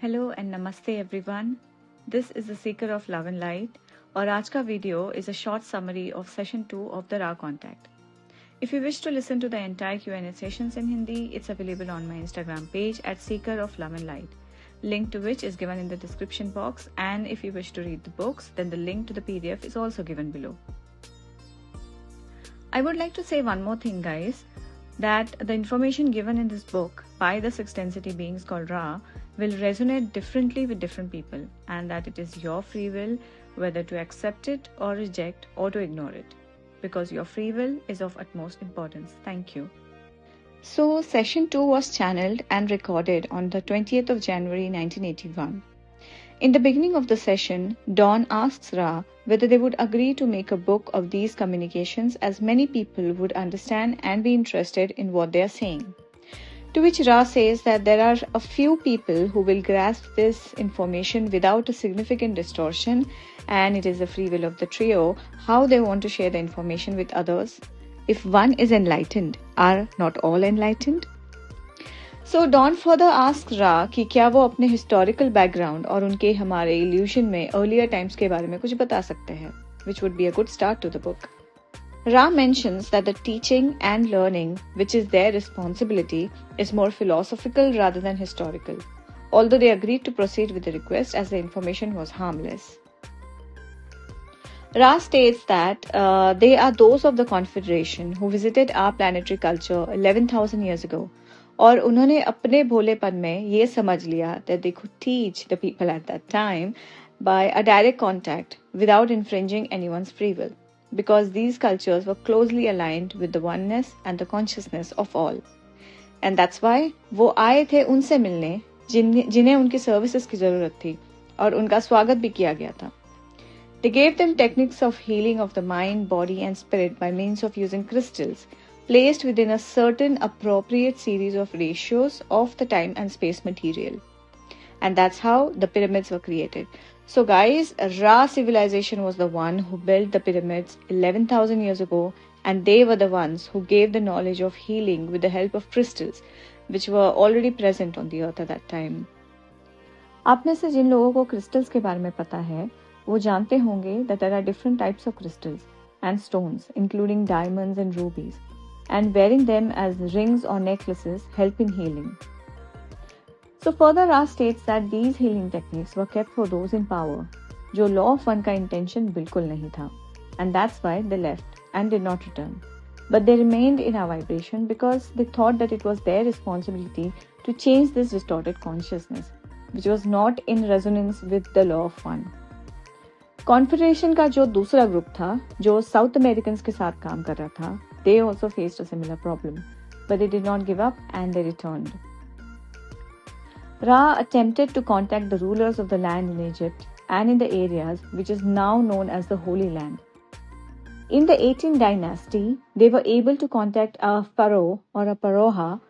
Hello and namaste everyone. This is the Seeker of Love and Light और आज का video is a short summary of session 2 of the Ra Contact. If you wish to listen to the entire Q&A sessions in Hindi, it's available on my Instagram page at Seeker of Love and Light, link to which is given in the description box, and if you wish to read the books, then the link to the PDF is also given below. I would like to say one more thing, guys, that the information given in this book by the six density beings called Ra will resonate differently with different people, and that it is your free will whether to accept it or reject or to ignore it, because your free will is of utmost importance. Thank you. So, session 2 was channeled and recorded on the 20th of January 1981. In the beginning of the session, Dawn asks Ra whether they would agree to make a book of these communications, as many people would understand and be interested in what they are saying. To which Ra says that there are a few people who will grasp this information without a significant distortion, and it is the free will of the trio how they want to share the information with others. If one is enlightened, are not all enlightened? So Dawn further asks Ra कि क्या वो अपने historical background और उनके हमारे illusion में earlier times के बारे में कुछ बता सकते हैं, which would be a good start to the book. Ra mentions that the teaching and learning, which is their responsibility, is more philosophical rather than historical, although they agreed to proceed with the request as the information was harmless. Ra states that they are those of the Confederation who visited our planetary culture 11,000 years ago, और उन्होंने अपने भोलेपन में ये समझ लिया that they could teach the people at that time by a direct contact without infringing anyone's free will, because these cultures were closely aligned with the oneness and the consciousness of all. And that's why वो आए थे उनसे मिलने जिन्हें उनकी services की ज़रूरत थी, और उनका स्वागत भी किया गया था. They gave them techniques of healing of the mind, body and spirit by means of using crystals placed within a certain appropriate series of ratios of the time and space material. And that's how the pyramids were created. So guys, Ra civilization was the one who built the pyramids 11,000 years ago, and they were the ones who gave the knowledge of healing with the help of crystals, which were already present on the earth at that time. आप में से जिन लोगों को crystals के बारे में पता है, वो जानते होंगे that there are different types of crystals and stones, including diamonds and rubies, and wearing them as rings or necklaces help in healing. So further, Ra states that these healing techniques were kept for those in power, जो law of one का intention बिल्कुल नहीं था, and that's why they left and did not return. But they remained in our vibration because they thought that it was their responsibility to change this distorted consciousness, which was not in resonance with the law of one. Confederation का जो दूसरा group था, जो South Americans के साथ काम कर रहा था, they also faced a similar problem, but they did not give up and they returned. Ra attempted to contact the rulers of the land in Egypt and in the areas which is now known as the Holy Land. In the 18th dynasty, they were able to contact a pharaoh or a paroha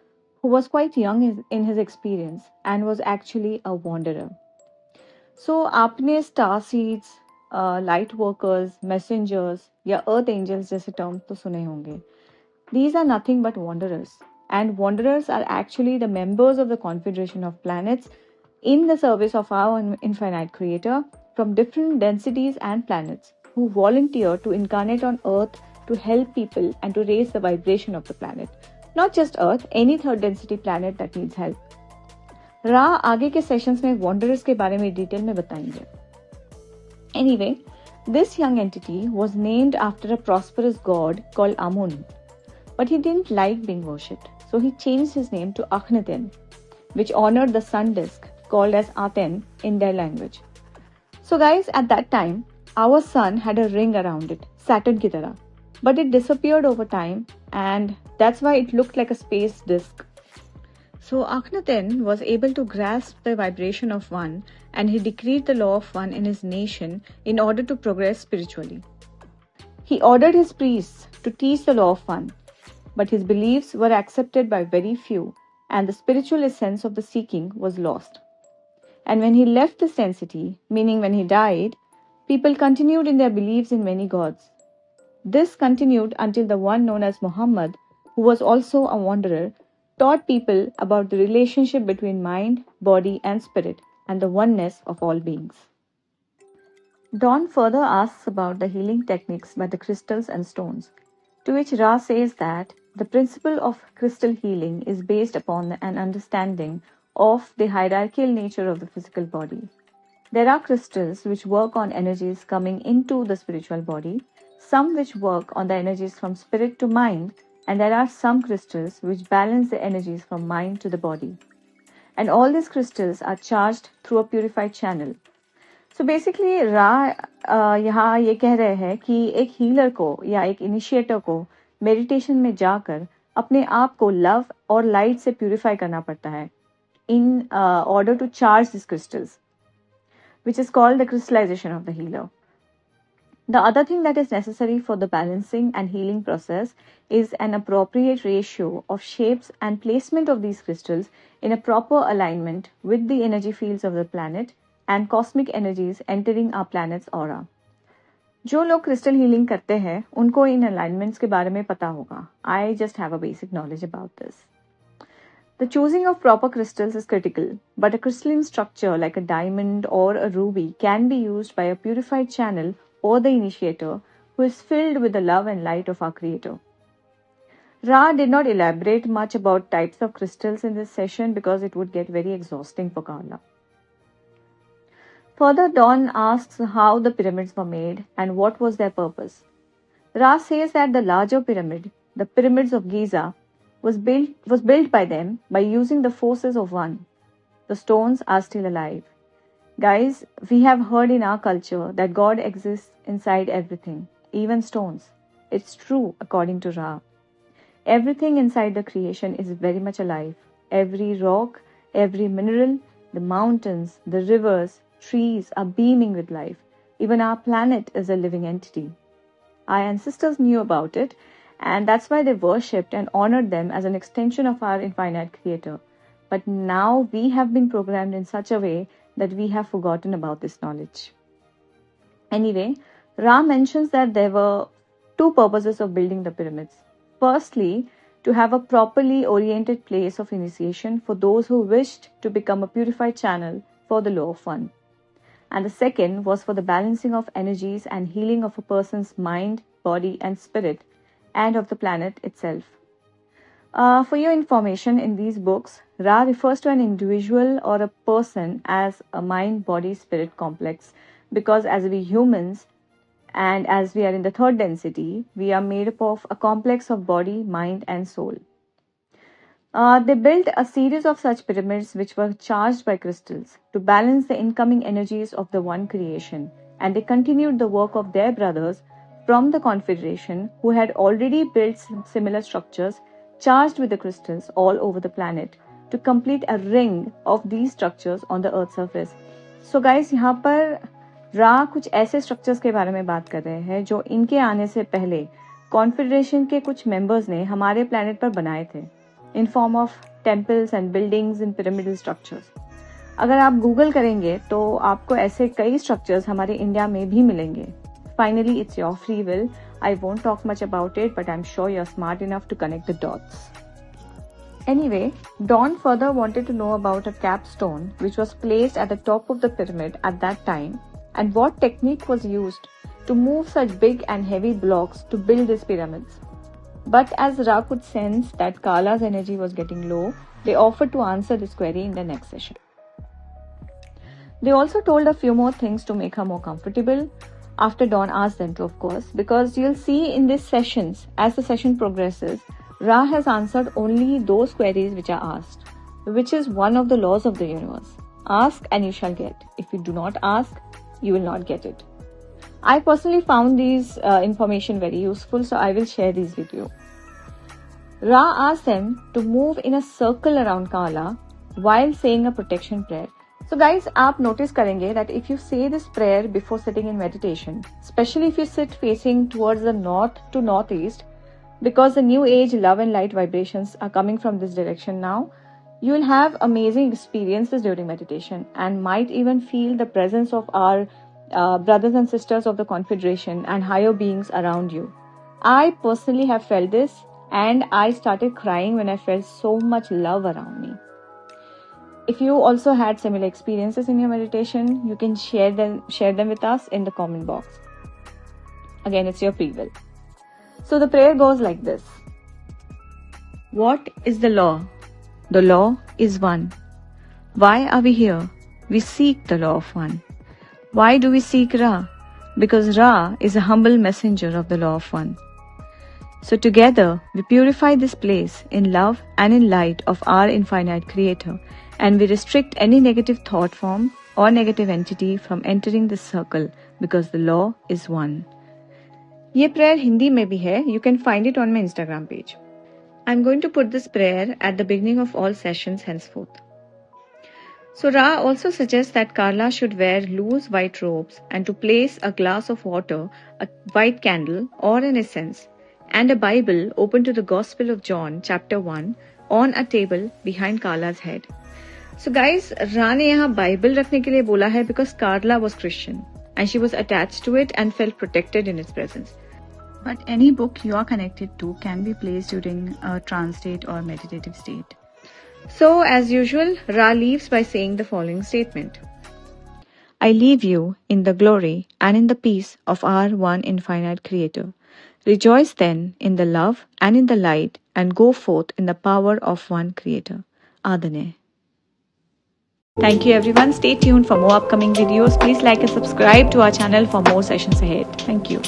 who was quite young in his experience and was actually a wanderer. So, आपने star seeds, light workers, messengers या earth angels जैसे terms तो सुने होंगे. These are nothing but wanderers. And wanderers are actually the members of the Confederation of Planets in the service of our infinite creator from different densities and planets, who volunteer to incarnate on Earth to help people and to raise the vibration of the planet. Not just Earth, any third density planet that needs help. Ra आगे के sessions में wanderers के बारे में detail में बताएंगे. Anyway, this young entity was named after a prosperous god called Amun. But he didn't like being worshipped, so he changed his name to Akhenaten, which honored the sun disk called as Aten in their language. So guys, at that time, our sun had a ring around it, Saturn ki tarah, but it disappeared over time, and that's why it looked like a space disk. So Akhenaten was able to grasp the vibration of one, and he decreed the law of one in his nation in order to progress spiritually. He ordered his priests to teach the law of one, but his beliefs were accepted by very few, and the spiritual essence of the seeking was lost. And when he left this density, meaning when he died, people continued in their beliefs in many gods. This continued until the one known as Muhammad, who was also a wanderer, taught people about the relationship between mind, body and spirit, and the oneness of all beings. Dawn further asks about the healing techniques by the crystals and stones, to which Ra says that the principle of crystal healing is based upon an understanding of the hierarchical nature of the physical body. There are crystals which work on energies coming into the spiritual body, some which work on the energies from spirit to mind, and there are some crystals which balance the energies from mind to the body. And all these crystals are charged through a purified channel. So basically, यहाँ ये कह रहे हैं कि एक healer को या एक इनिशिएटर को मेडिटेशन में जाकर अपने आप को लव और लाइट से प्यूरिफाई करना पड़ता है in order to charge these crystals, which is called the crystallization of the healer. The other thing that is necessary for the balancing and healing process is an appropriate ratio of shapes and placement of these crystals in a proper alignment with the energy fields of the planet and cosmic energies entering our planet's aura. जो लोग crystal healing करते हैं उनको इन alignments के बारे में पता होगा. I just have a basic knowledge about this. The choosing of proper crystals is critical, but a crystalline structure like a diamond or a ruby can be used by a purified channel or the initiator who is filled with the love and light of our Creator. Ra did not elaborate much about types of crystals in this session because it would get very exhausting for Carla. Further, Dawn asks how the pyramids were made and what was their purpose. Ra says that the larger pyramid, the pyramids of Giza, was built by them by using the forces of one. The stones are still alive. Guys, we have heard in our culture that God exists inside everything, even stones. It's true according to Ra. Everything inside the creation is very much alive. Every rock, every mineral, the mountains, the rivers, trees are beaming with life. Even our planet is a living entity. Our ancestors knew about it, and that's why they worshipped and honored them as an extension of our infinite Creator. But now we have been programmed in such a way that we have forgotten about this knowledge. Anyway, Ra mentions that there were two purposes of building the pyramids. Firstly, to have a properly oriented place of initiation for those who wished to become a purified channel for the law of one. And the second was for the balancing of energies and healing of a person's mind, body, and spirit, and of the planet itself. For your information, in these books, Ra refers to an individual or a person as a mind, body, spirit complex because as we humans and as we are in the third density, we are made up of a complex of body, mind, and soul. They built a series of such pyramids which were charged by crystals to balance the incoming energies of the one creation, and they continued the work of their brothers from the Confederation who had already built similar structures charged with the crystals all over the planet to complete a ring of these structures on the earth's surface. So guys, यहाँ पर रा कुछ ऐसे structures के बारे में बात कर रहे हैं जो इनके आने से पहले कॉन्फेडरेशन के कुछ मेंबर्स ने हमारे प्लेनेट पर बनाए थे in form of temples and buildings in pyramidal structures. अगर आप गूगल करेंगे तो आपको ऐसे कई स्ट्रक्चर्स हमारे इंडिया में भी मिलेंगे. Finally, it's your free will. I won't talk much about it, but I'm sure you're smart enough to connect the dots. Anyway, Dawn further wanted to know about a capstone which was placed at the top of the pyramid at that time and what technique was used to move such big and heavy blocks to build these pyramids. But as Ra could sense that Kala's energy was getting low, they offered to answer this query in the next session. They also told a few more things to make her more comfortable. After Dawn asked them to, of course, because you'll see in these sessions, as the session progresses, Ra has answered only those queries which are asked, which is one of the laws of the universe. Ask and you shall get. If you do not ask, you will not get it. I personally found these information very useful, so I will share these with you. Ra asked them to move in a circle around Kala while saying a protection prayer. So guys, आप notice करेंगे that if you say this prayer before sitting in meditation, especially if you sit facing towards the north to northeast, because the new age love and light vibrations are coming from this direction now, you will have amazing experiences during meditation and might even feel the presence of our brothers and sisters of the Confederation and higher beings around you. I personally have felt this and I started crying when I felt so much love around me. If you also had similar experiences in your meditation, you can share them with us in the comment box. Again, it's your free will. So the prayer goes like this. What is the law? The law is one. Why are we here? We seek the law of one. Why do we seek Ra? Because Ra is a humble messenger of the law of one. So together we purify this place in love and in light of our infinite Creator, and we restrict any negative thought form or negative entity from entering this circle because the law is one. ये prayer Hindi में भी है. You can find it on my Instagram page. I'm going to put this prayer at the beginning of all sessions henceforth. So Ra also suggests that Carla should wear loose white robes and to place a glass of water, a white candle or an essence and a Bible open to the Gospel of John chapter 1 on a table behind Carla's head. So guys, Ra ने यहाँ Bible रखने के लिए बोला है because Carla was Christian and she was attached to it and felt protected in its presence. But any book you are connected to can be placed during a trance state or meditative state. So as usual, Ra leaves by saying the following statement. I leave you in the glory and in the peace of our one infinite Creator. Rejoice then in the love and in the light and go forth in the power of one Creator. Adane. Thank you everyone. Stay tuned for more upcoming videos. Please like and subscribe to our channel for more sessions ahead. Thank you.